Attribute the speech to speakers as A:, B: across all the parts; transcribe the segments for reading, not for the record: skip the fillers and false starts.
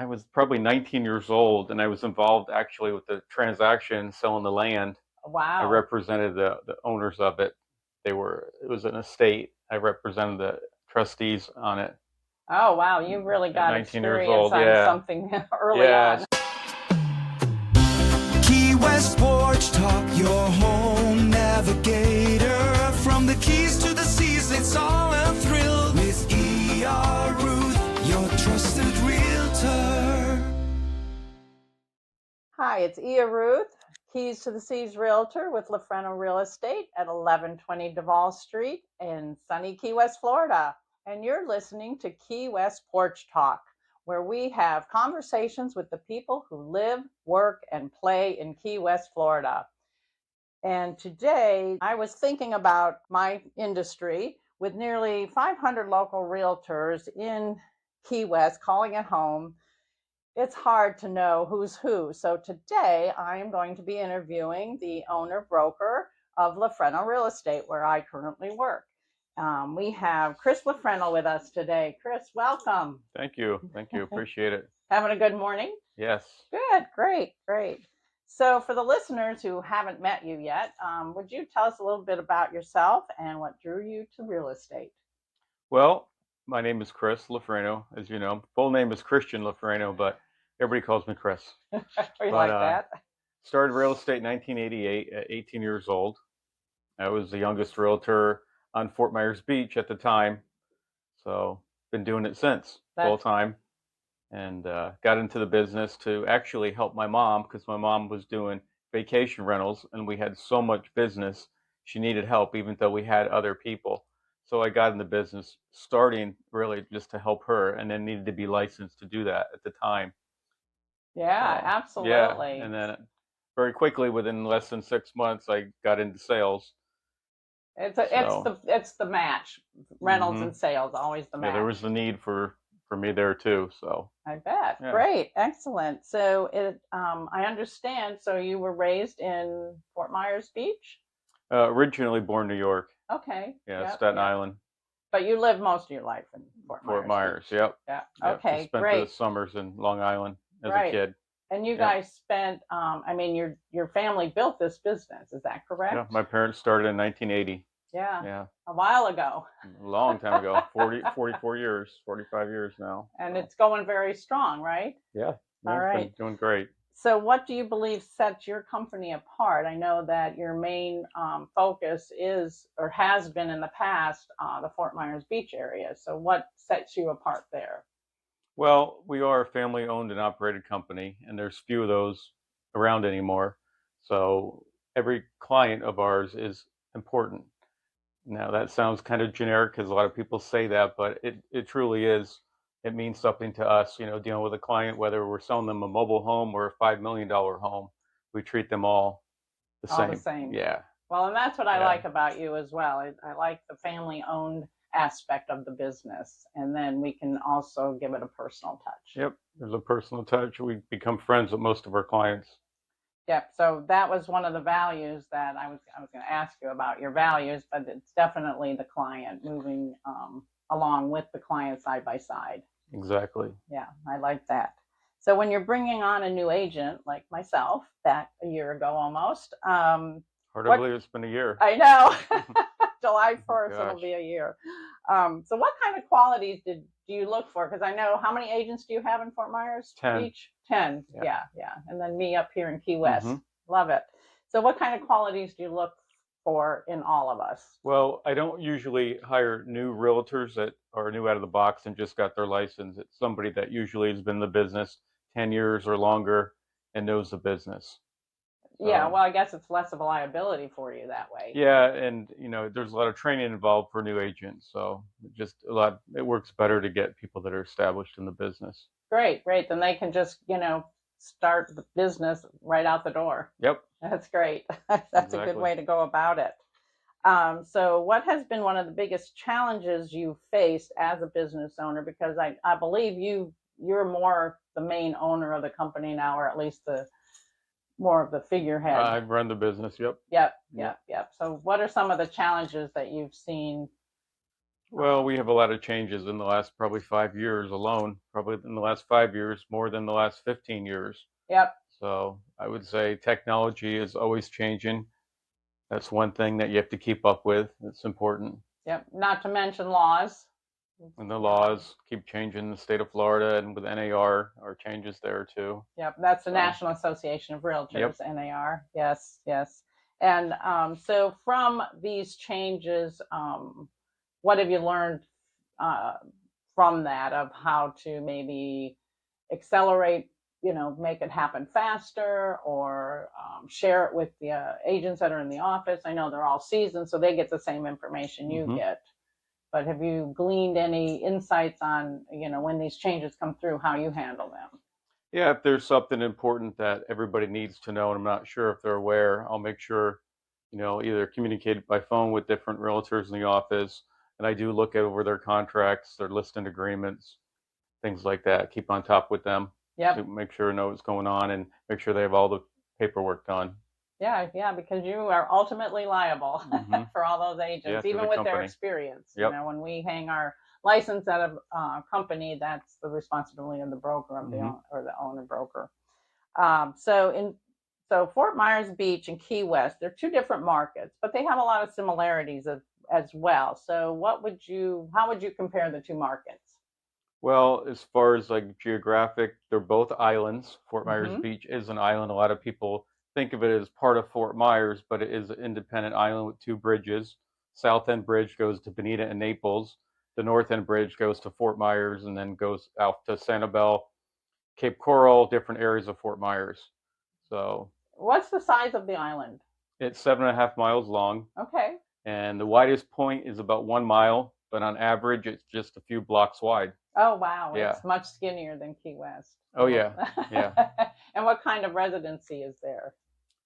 A: I was probably 19 years old, and I was involved actually with the transaction, selling the land. I
B: Wow.
A: represented the owners of it. It was an estate. I represented the trustees on it
B: Oh, wow. You really
A: at
B: got
A: 19 years
B: experience
A: old.
B: on
A: Yeah.
B: something early
A: Yeah.
B: on.
C: Key West Porch Talk, your home navigator. From the keys to the seas, it's all a thrill. With Ruth, your trusted realtor.
B: Hi, it's Ruth, Keys to the Seas Realtor with Loffreno Real Estate at 1120 Duval Street in sunny Key West, Florida. And you're listening to Key West Porch Talk, where we have conversations with the people who live, work, and play in Key West, Florida. And today I was thinking about my industry with nearly 500 local realtors in Key West calling it home. It's hard to know who's who. So today I am going to be interviewing the owner broker of Loffreno Real Estate, where I currently work. We have Chris Loffreno with us today. Chris, welcome.
A: Thank you. Thank you. Appreciate it.
B: Having a good morning?
A: Yes.
B: Good, great, great. So for the listeners who haven't met you yet, would you tell us a little bit about yourself and what drew you to real estate?
A: Well, my name is Chris Loffreno, as you know. Full name is Christian Loffreno, but everybody calls me Chris.
B: We
A: But
B: like that.
A: started real estate in 1988 at 18 years old. I was the youngest realtor on Fort Myers Beach at the time. So been doing it since full time, and got into the business to actually help my mom because my mom was doing vacation rentals and we had so much business. She needed help even though we had other people. So I got in the business starting really just to help her, and then needed to be licensed to do that at the time.
B: Yeah,
A: So, yeah,
B: absolutely.
A: and then very quickly, within less than 6 months, I got into sales.
B: It's the match. Rentals and sales, always the match.
A: Yeah, there was the need for me there too. So
B: I bet.
A: yeah.
B: Great, excellent. So I understand. So you were raised in Fort Myers Beach?
A: Originally born New York.
B: Okay.
A: Yeah,
B: Yep,
A: Staten
B: yep.
A: Island.
B: But you lived most of your life in
A: Fort Myers.
B: Beach.
A: Yep.
B: Yeah.
A: Yep.
B: Okay.
A: Just spent
B: Great.
A: the summers in Long Island as
B: Right.
A: a kid.
B: And you
A: Yep.
B: guys spent. I mean, your family built this business. Is that correct?
A: Yeah, my parents started in 1980.
B: Yeah.
A: Yeah,
B: A while ago.
A: a long time ago. 44 years, 45 years now.
B: And
A: So,
B: it's going very strong, right?
A: yeah, yeah,
B: All
A: it's been
B: right.
A: doing great.
B: So what do you believe sets your company apart? I know that your main focus is, or has been in the past, the Fort Myers Beach area. So what sets you apart there?
A: Well, we are a family-owned and operated company, and there's few of those around anymore. So every client of ours is important. Now, that sounds kind of generic because a lot of people say that, but it truly is. It means something to us, dealing with a client, whether we're selling them a mobile home or a $5 million home, we treat them all the
B: All the
A: same.
B: same.
A: Yeah.
B: Well, and that's what I
A: Yeah.
B: like about you as well. I like the family-owned aspect of the business, and then we can also give it a personal touch.
A: Yep. There's a personal touch. We become friends with most of our clients.
B: Yep. So that was one of the values that I was going to ask you about your values, but it's definitely the client, moving along with the client side by side.
A: Exactly.
B: Yeah, I like that. So when you're bringing on a new agent like myself, back a year ago almost,
A: Hard to believe it's been a year.
B: I know. July 1st,
A: Gosh.
B: it'll be a year. So what kind of qualities do you look for? Because I know, how many agents do you have in Fort Myers
A: 10.
B: Beach? 10.
A: Yeah.
B: Yeah. And then me up here in Key West. Love it. So what kind of qualities do you look for in all of us?
A: Well, I don't usually hire new realtors that are new out of the box and just got their license. It's somebody that usually has been in the business 10 years or longer and knows the business.
B: Yeah, well, I guess it's less of a liability for you that way.
A: Yeah, and there's a lot of training involved for new agents, so it works better to get people that are established in the business.
B: Great. Then they can just, start the business right out the door.
A: Yep.
B: That's great. That's a good way to go about it. So what has been one of the biggest challenges you've faced as a business owner? Because I believe you're more the main owner of the company now, or at least more of the figurehead.
A: I run the business. Yep.
B: Yep. So what are some of the challenges that you've seen?
A: Well, we have a lot of changes in the last probably 5 years alone, probably in the last 5 years, more than the last 15 years.
B: Yep.
A: So I would say technology is always changing. That's one thing that you have to keep up with. It's important.
B: Yep. Not to mention laws.
A: And the laws keep changing in the state of Florida, and with NAR, our changes there too.
B: Yep, that's the
A: So,
B: National Association of Realtors,
A: yep.
B: NAR. Yes, yes. And so from these changes, what have you learned uh, from that of how to maybe accelerate, make it happen faster, or share it with the agents that are in the office? I know they're all seasoned, so they get the same information you get. But have you gleaned any insights on, when these changes come through, how you handle them?
A: Yeah, if there's something important that everybody needs to know, and I'm not sure if they're aware, I'll make sure, either communicate by phone with different realtors in the office, and I do look over their contracts, their listing agreements, things like that. Keep on top with them to
B: Yep.
A: make sure they know what's going on and make sure they have all the paperwork done.
B: Yeah, because you are ultimately liable for all those agents,
A: Yeah, to
B: even
A: the
B: with their
A: company.
B: experience.
A: Yep.
B: When we hang our license at a company, that's the responsibility of the broker of the or the owner broker. So Fort Myers Beach and Key West, they're two different markets, but they have a lot of similarities as well. So how would you compare the two markets?
A: Well, as far as like geographic, they're both islands. Fort Myers
B: Mhm.
A: Beach is an island. A lot of people think of it as part of Fort Myers, but it is an independent island with two bridges. South End Bridge goes to Bonita and Naples. The North End Bridge goes to Fort Myers and then goes out to Sanibel, Cape Coral, different areas of Fort Myers. So
B: What's the size of the island?
A: it's 7.5 miles long,
B: Okay.
A: and the widest point is about 1 mile, but on average, it's just a few blocks wide.
B: Oh, wow.
A: Yeah.
B: It's much skinnier than Key West.
A: Oh, yeah. Yeah.
B: And what kind of residency is there?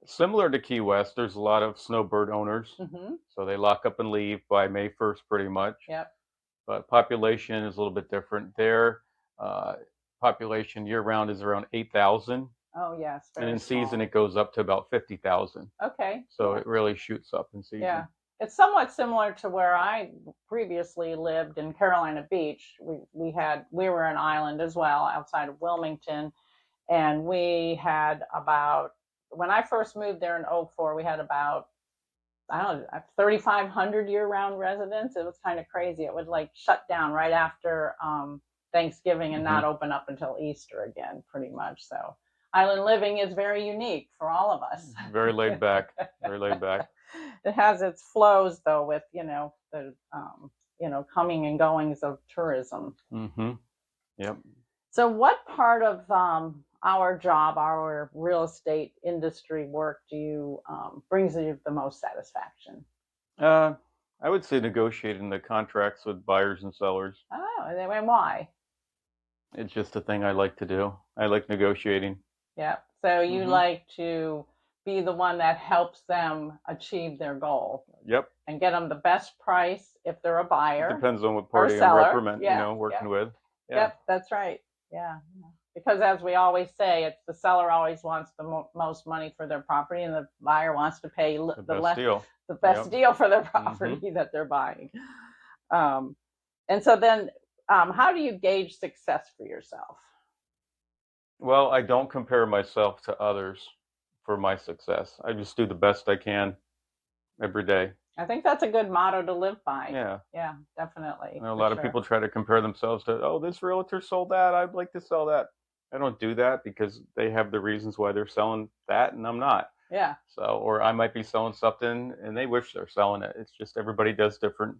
A: Similar to Key West, there's a lot of snowbird owners.
B: Mm-hmm.
A: So they lock up and leave by May 1st, pretty much.
B: Yep.
A: But population is a little bit different. Their population year round is around 8,000.
B: Oh, yes.
A: And in
B: small.
A: season, it goes up to about 50,000.
B: Okay.
A: So it really shoots up in season.
B: Yeah. It's somewhat similar to where I previously lived in Carolina Beach. We were an island as well outside of Wilmington, and we had about, when I first moved there in 2004, we had about, I don't know, 3,500 year-round residents. It was kind of crazy. It would like shut down right after Thanksgiving and not open up until Easter again, pretty much. So island living is very unique for all of us.
A: Very laid back. Very laid back.
B: It has its flows though, with the coming and goings of tourism.
A: Mm-hmm. Yep.
B: So what part of our job, our real estate industry work, brings you the most satisfaction?
A: I would say negotiating the contracts with buyers and sellers.
B: Oh, and why?
A: It's just a thing I like to do. I like negotiating.
B: Yeah. So you like to be the one that helps them achieve their goal.
A: Yep.
B: And get them the best price if they're a buyer.
A: It depends on what party I'm working with. Yeah.
B: Yep, that's right. Yeah. Because as we always say, it's the seller always wants the most money for their property, and the buyer wants to pay
A: the best
B: deal for their property that they're buying. And so then, how do you gauge success for yourself?
A: Well, I don't compare myself to others for my success. I just do the best I can every day.
B: I think that's a good motto to live by.
A: Yeah,
B: definitely.
A: I know a lot of people try to compare themselves to, oh, this realtor sold that, I'd like to sell that. I don't do that because they have the reasons why they're selling that and I'm not.
B: Yeah.
A: So, or I might be selling something and they wish they're selling it. It's just everybody does different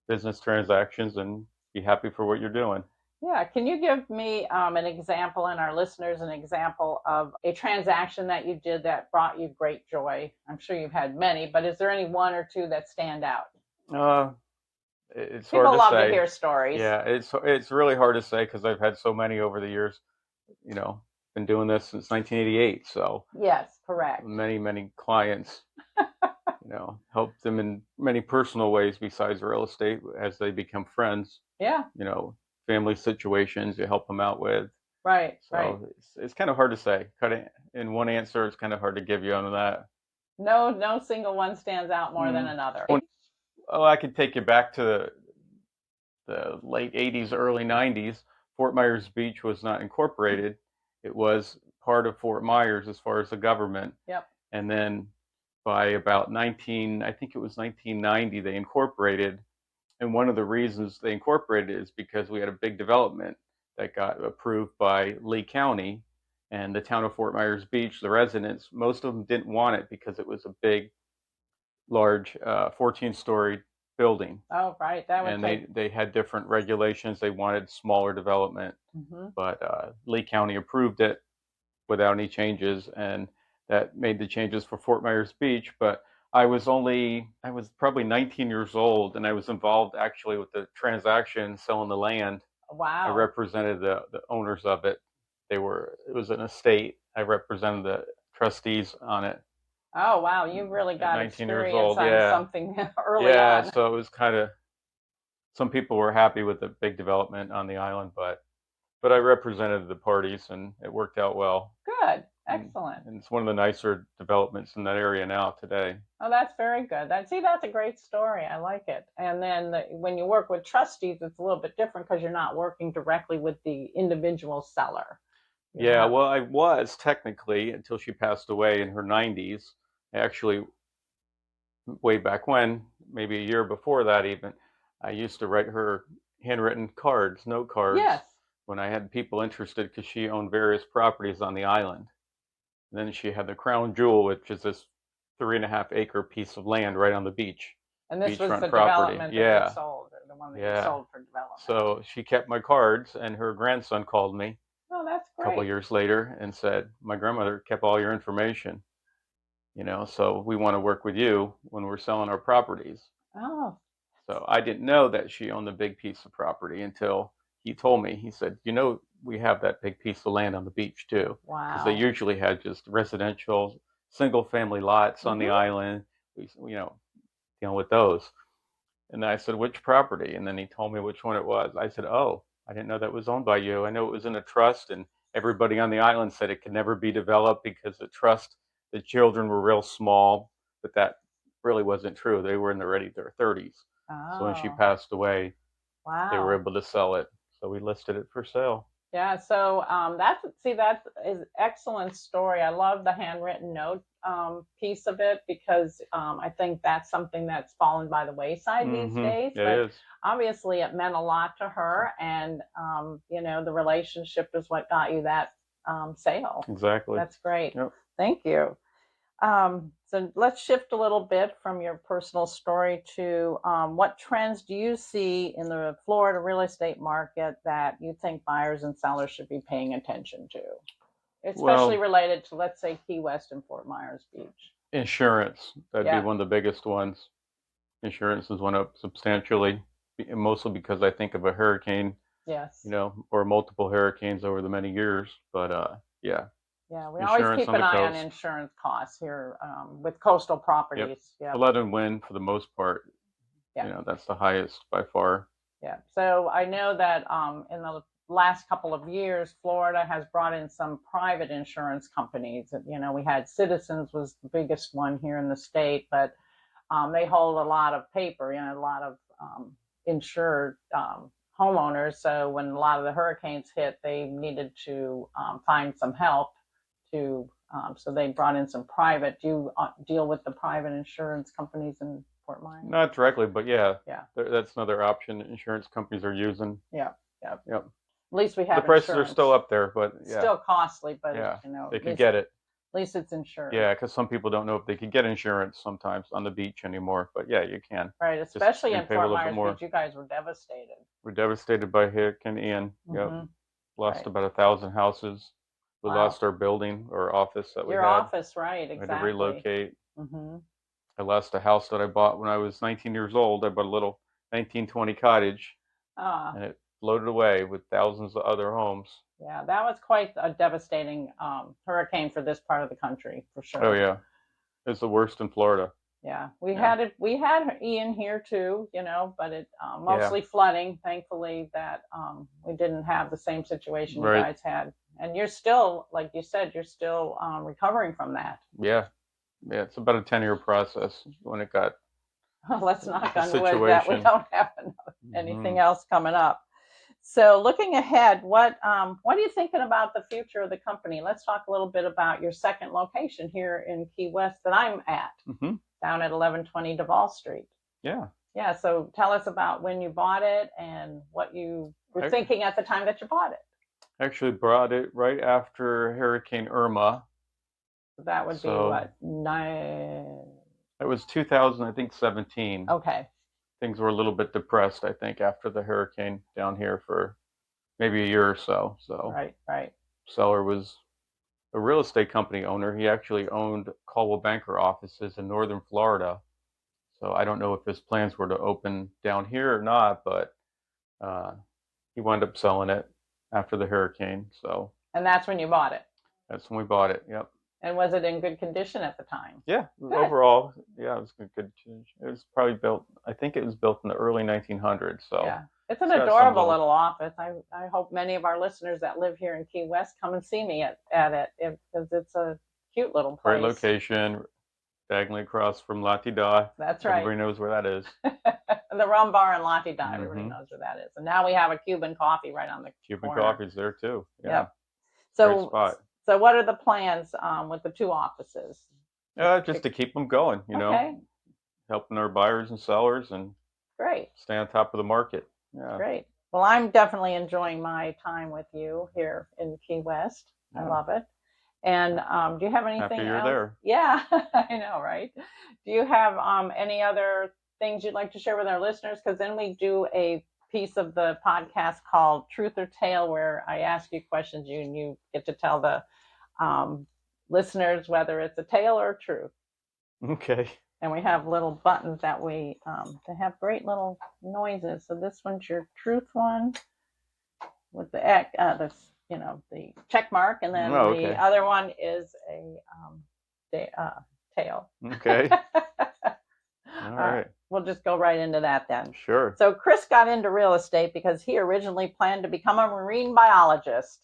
A: business transactions, and be happy for what you're doing.
B: Yeah. Can you give me an example, and our listeners an example of a transaction that you did that brought you great joy? I'm sure you've had many, but is there any one or two that stand out?
A: It's
B: People
A: hard to
B: love
A: say.
B: to hear stories.
A: Yeah, it's really hard to say because I've had so many over the years. Been doing this since 1988, so
B: yes, correct.
A: Many clients. Helped them in many personal ways besides real estate as they become friends.
B: Yeah.
A: Family situations you help them out with.
B: Right.
A: So
B: right.
A: it's kind of hard to say. In one answer, it's kind of hard to give you on that.
B: No single one stands out more than another.
A: I could take you back to the late 80s, early 90s, Fort Myers Beach was not incorporated. It was part of Fort Myers as far as the government.
B: Yep.
A: And then by about I think it was 1990, they incorporated. And one of the reasons they incorporated it is because we had a big development that got approved by Lee County and the town of Fort Myers Beach. The residents, most of them didn't want it because it was a big, large 14-story building.
B: Oh, right. That would
A: And
B: take.
A: they had different regulations. They wanted smaller development, but Lee County approved it without any changes, and that made the changes for Fort Myers Beach. But I was probably 19 years old, and I was involved actually with the transaction selling the land. I
B: Wow.
A: represented the owners of it. It was an estate. I represented the trustees on it.
B: Oh, wow. You really
A: At
B: got
A: 19 years
B: experience
A: old,
B: on
A: yeah.
B: something early
A: Yeah,
B: on.
A: so it was kind of, some people were happy with the big development on the island, but I represented the parties, and it worked out well.
B: Good. Excellent.
A: And it's one of the nicer developments in that area now today.
B: Oh, that's very good. That's a great story. I like it. And then when you work with trustees, it's a little bit different because you're not working directly with the individual seller.
A: Yeah, well, I was technically until she passed away in her 90s. Actually, way back when, maybe a year before that even, I used to write her handwritten cards, note cards,
B: Yes.
A: when I had people interested, because she owned various properties on the island. And then she had the crown jewel, which is this 3.5-acre piece of land right on the beach.
B: And this was
A: Beachfront
B: the
A: property.
B: development that
A: Yeah.
B: you sold, or the one that
A: Yeah.
B: you sold for development.
A: So she kept my cards, and her grandson called me
B: Oh, that's
A: a couple
B: great.
A: years later and said, my grandmother kept all your information, so we want to work with you when we're selling our properties.
B: Oh,
A: So I didn't know that she owned a big piece of property until he told me. He said, we have that big piece of land on the beach too. Because they
B: wow.
A: usually had just residential, single family lots on the island. We, dealing with those. And I said, which property? And then he told me which one it was. I said, oh, I didn't know that was owned by you. I know it was in a trust, and everybody on the island said it could never be developed because the children were real small, but that really wasn't true. They were in their 30s. So when she
B: Oh,
A: passed away, they were
B: wow.
A: able to sell it. So we listed it for sale.
B: Yeah, so that is excellent story. I love the handwritten note piece of it because I think that's something that's fallen by the wayside these days.
A: It
B: But
A: is.
B: obviously, it meant a lot to her, and the relationship is what got you that sale.
A: Exactly.
B: That's great.
A: Yep.
B: Thank you. So let's shift a little bit from your personal story to what trends do you see in the Florida real estate market that you think buyers and sellers should be paying attention to, especially related to, let's say, Key West and Fort Myers Beach?
A: Insurance, that'd
B: Yeah.
A: be one of the biggest ones. Insurance has went up substantially, mostly because I think of a hurricane,
B: Yes.
A: or multiple hurricanes over the many years. But yeah.
B: Yeah, we always
A: Insurance
B: keep
A: on
B: an
A: the
B: eye on
A: coast.
B: insurance costs here with coastal properties. Yeah.
A: Flood and wind for the most part.
B: Yeah.
A: That's the highest by far.
B: Yeah. So I know that in the last couple of years, Florida has brought in some private insurance companies. We had Citizens was the biggest one here in the state, but they hold a lot of paper, a lot of insured homeowners. So when a lot of the hurricanes hit, they needed to find some help so they brought in some private. Do you deal with the private insurance companies in Fort Myers?
A: Not directly, but yeah.
B: Yeah.
A: That's another option insurance companies are using.
B: Yeah.
A: Yep.
B: At least we have
A: the prices
B: insurance.
A: are still up there, but yeah.
B: Still costly, but
A: they could get it.
B: At least it's insured.
A: Yeah, because some people don't know if they could get insurance sometimes on the beach anymore. But yeah, you can.
B: Right, especially in
A: pay a
B: Fort
A: little bit more.
B: Myers Beach, you guys were devastated.
A: We're devastated by Hurricane Ian. Yep. Lost about 1,000 houses. We lost our building or office that we had.
B: Your office, right,
A: We had
B: exactly.
A: to relocate. I lost a house that I bought when I was 19 years old. I bought a little 1920 cottage, and it floated away with thousands of other homes.
B: Yeah, that was quite a devastating hurricane for this part of the country, for sure.
A: Oh yeah, it's the worst in Florida.
B: Yeah, we had Ian here too, but it mostly flooding. Thankfully, that we didn't have the same situation you guys had. And you're still, like you said, you're still recovering from that.
A: Yeah, it's about a 10-year process when it got
B: Let's knock on wood that we
A: situation.
B: don't have anything else coming up. So looking ahead, what are you thinking about the future of the company? Let's talk a little bit about your second location here in Key West that I'm at, down at 1120 Duval Street.
A: Yeah.
B: Yeah. So tell us about when you bought it and what you were thinking at the time that you bought it.
A: Actually bought it right after Hurricane Irma.
B: That would be what, 9?
A: It was 2000, I think 17.
B: Okay.
A: Things were a little bit depressed, I think, after the hurricane down here for maybe a year or so. So
B: right.
A: Seller was a real estate company owner. He actually owned Caldwell Banker offices in northern Florida. So I don't know if his plans were to open down here or not, but he wound up selling it after the hurricane. So.
B: And that's when you bought it.
A: That's when we bought it. Yep.
B: And was it in good condition at the time?
A: Yeah,
B: good.
A: Overall, yeah, it was good. It was probably built, I think it was built in the early 1900s. So
B: yeah, it's an adorable little office. I hope many of our listeners that live here in Key West come and see me at it because it's a cute little place.
A: Great location, diagonally across from La Tida.
B: That's right.
A: Everybody knows where that is.
B: The Rum Bar in La Tida, everybody knows where that is. And now we have a Cuban coffee right on the
A: Cuban
B: corner.
A: coffee's there too. Yeah.
B: Yep. So,
A: great spot.
B: So what are the plans with the two offices?
A: Just to keep them going, you know, helping our buyers and sellers and stay on top of the market. Yeah.
B: Great. Well, I'm definitely enjoying my time with you here in Key West. I love it. And do you have anything
A: Happy you're
B: else?
A: there.
B: Yeah, I know, right? Do you have any other things you'd like to share with our listeners? Because then we do a piece of the podcast called Truth or Tale, where I ask you questions and you get to tell the listeners whether it's a tale or a truth.
A: Okay.
B: And we have little buttons that they have great little noises. So this one's your truth one with the the check mark, and then the other one is a tale.
A: Okay. All right.
B: We'll just go right into that then.
A: Sure.
B: So Chris got into real estate because he originally planned to become a marine biologist.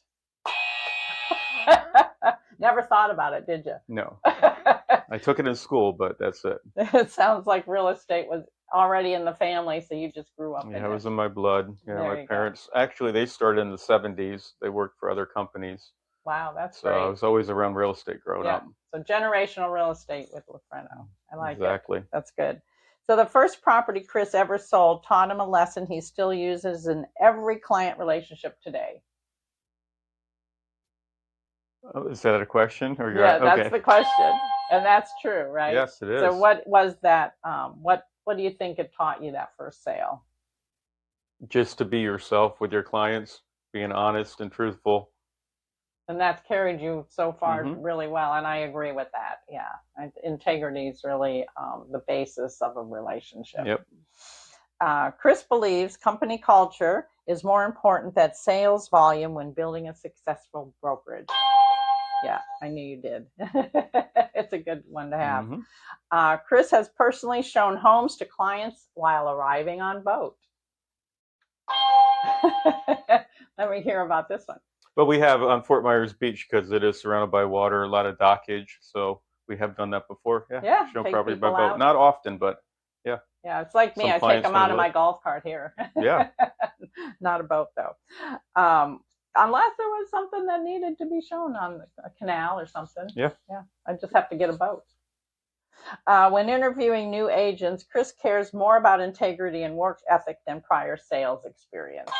B: Never thought about it, did you?
A: No. I took it in school, but that's it.
B: It sounds like real estate was already in the family, so you just grew up in it.
A: Yeah, it was in my blood. Yeah,
B: There
A: my
B: you
A: parents, actually, they started in the 70s. They worked for other companies.
B: Wow, that's
A: So
B: great.
A: I was always around real estate growing up.
B: So generational real estate with Loffreno. I like it.
A: Exactly.
B: That's good. So the first property Chris ever sold taught him a lesson he still uses in every client relationship today.
A: Oh, is that a question? Or
B: Yeah, that's the question. And that's true, right?
A: Yes, it is.
B: So what was that? What do you think it taught you, that first sale?
A: Just to be yourself with your clients, being honest and truthful.
B: And that's carried you so far really well. And I agree with that. Yeah. Integrity is really the basis of a relationship.
A: Yep.
B: Chris believes company culture is more important than sales volume when building a successful brokerage. Yeah, I knew you did. It's a good one to have. Chris has personally shown homes to clients while arriving on boat. Let me hear about this one.
A: But we have on Fort Myers Beach, because it is surrounded by water, a lot of dockage. So we have done that before. Yeah. Show property by boat.
B: Out.
A: Not often, but yeah.
B: Yeah, it's like me. I take them out of my golf cart here.
A: Yeah.
B: Not a boat, though. Unless there was something that needed to be shown on a canal or something.
A: Yeah.
B: Yeah. I just have to get a boat. When interviewing new agents, Chris cares more about integrity and work ethic than prior sales experience.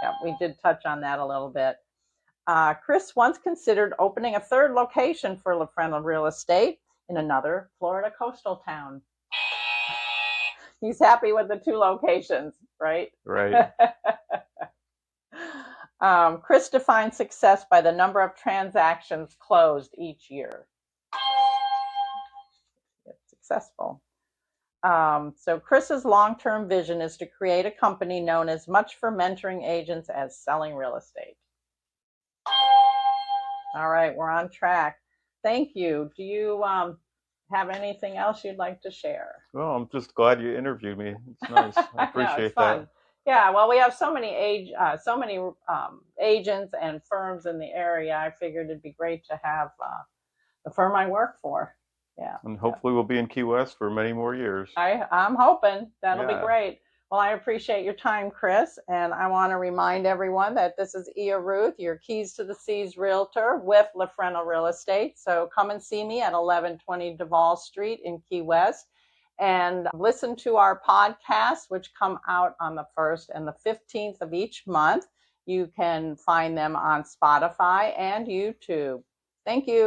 B: Yeah, we did touch on that a little bit. Chris once considered opening a third location for Loffreno Real Estate in another Florida coastal town. He's happy with the two locations, right?
A: Right.
B: Chris defines success by the number of transactions closed each year. It's successful. So Chris's long-term vision is to create a company known as much for mentoring agents as selling real estate. All right, we're on track. Thank you. Do you have anything else you'd like to share?
A: Well, I'm just glad you interviewed me. It's nice. I appreciate that.
B: Yeah, well, we have so many agents and firms in the area. I figured it'd be great to have the firm I work for. Yeah.
A: And hopefully we'll be in Key West for many more years.
B: I'm hoping that'll be
A: Yeah.
B: great. Well, I appreciate your time, Chris. And I want to remind everyone that this is Ruth, your Keys to the Seas realtor with Loffreno Real Estate. So come and see me at 1120 Duval Street in Key West. And listen to our podcasts, which come out on the 1st and the 15th of each month. You can find them on Spotify and YouTube. Thank you.